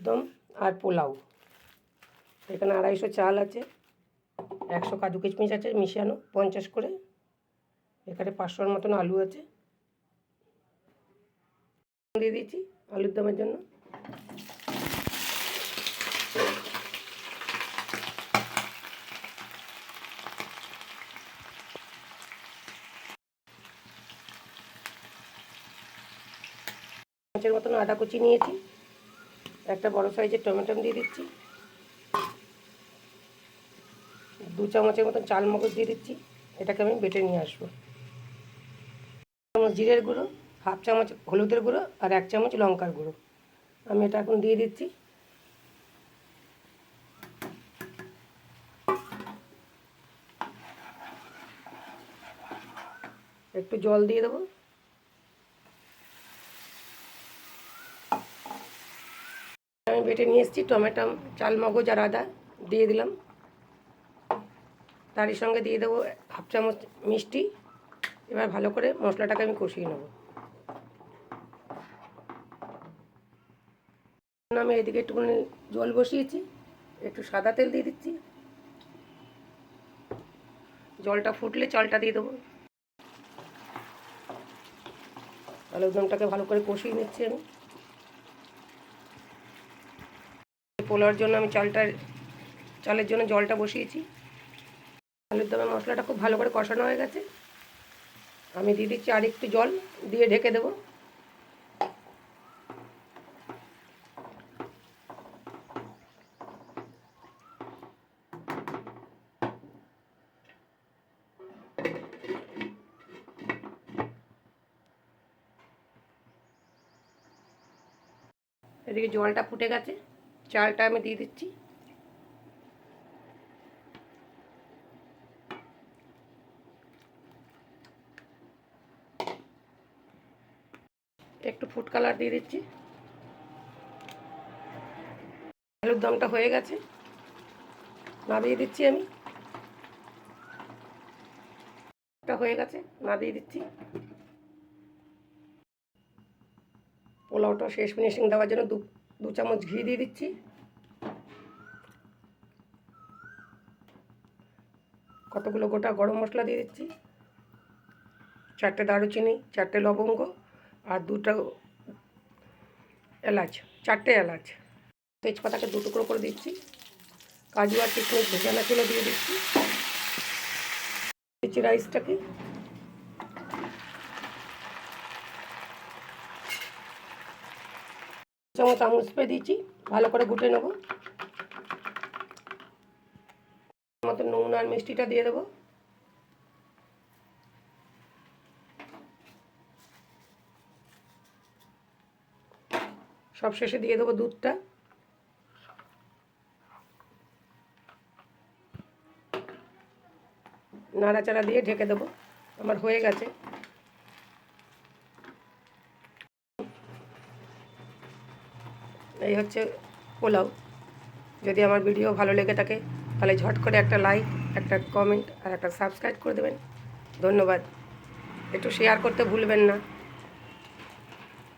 দম আর পোলাও। এখানে 250 চাল আছে, 100 কাজু কিশমিশ আছে মিশানো 50 করে, এখানে 500-র মতন আলু আছে, দিয়ে দিয়েছি আলুর দমের জন্য। চামচের মতন আদা কুচি নিয়েছি, একটা বড় সাইজের টমেটো দিয়ে দিচ্ছি, 2 চামচের মতন চাল মগজ দিয়ে দিচ্ছি, এটাকে আমি বেটে নিয়ে আসবো। জিরের গুঁড়ো, 1/2 চামচ হলুদের গুঁড়ো আর 1 চামচ লঙ্কার গুঁড়ো আমি এটা এখন দিয়ে দিচ্ছি। একটু জল দিয়ে দেবো। আমি বেটে নিয়ে এসেছি টমেটো, চাল মগজ আর আদা দিয়ে দিলাম, তারই সঙ্গে দিয়ে দেবো 1/2 চামচ মিষ্টি। এবার ভালো করে মশলাটাকে আমি কষিয়ে নেব। আমি এদিকে একটুখানি জল বসিয়েছি, একটু সাদা তেল দিয়ে দিচ্ছি, জলটা ফুটলে চালটা দিয়ে দেবো। আলুর দমটাকে ভালো করে কষিয়ে নিচ্ছি আমি। পোলাওর জন্য আমি চালের জন্য জলটা বসিয়েছি। আলুর দমের মশলাটা খুব ভালো করে কষানো হয়ে গেছে, আমি দিয়ে দিচ্ছি আর একটু জল, দিয়ে ঢেকে দেবো। এদিকে জলটা ফুটে গেছে, চালটা আমি দিয়ে দিচ্ছি। একটু ফুড কালার দিয়ে দিচ্ছি। আলুর দমটা হয়ে গেছে, নামিয়ে দিচ্ছি আমি। এটা হয়ে গেছে, নামিয়ে দিচ্ছি। পোলাওটা শেষ ফিনিশিং দেওয়ার জন্য 2 চামচ ঘি দিয়ে দিচ্ছি। কতগুলো গোটা গরম মশলা দিয়ে দিচ্ছি, 4টে দারুচিনি, 4টে লবঙ্গ আর 2টা এলাচ, 4টে এলাচ। তেজপাতাকে 2 টুকরো করে দিচ্ছি, কাজু আর কিশমিশ ভেজানো ছিল দিয়ে দিচ্ছি। দিচ্ছি রাইসটাকে, চামচ আমুল স্প্রে দিচ্ছি, ভালো করে গুটে নেব। মতো নুন আর মিষ্টিটা দিয়ে দেবো। সব শেষে দিয়ে দেবো দুধটা। নাড়াচাড়া দিয়ে ঢেকে দেবো। আমার হয়ে গেছে। এই হচ্ছে পোলাও। যদি আমার ভিডিও ভালো লেগে থাকে তাহলে ঝট করে একটা লাইক, একটা কমেন্ট আর একটা সাবস্ক্রাইব করে দেবেন। ধন্যবাদ। একটু শেয়ার করতে ভুলবেন না।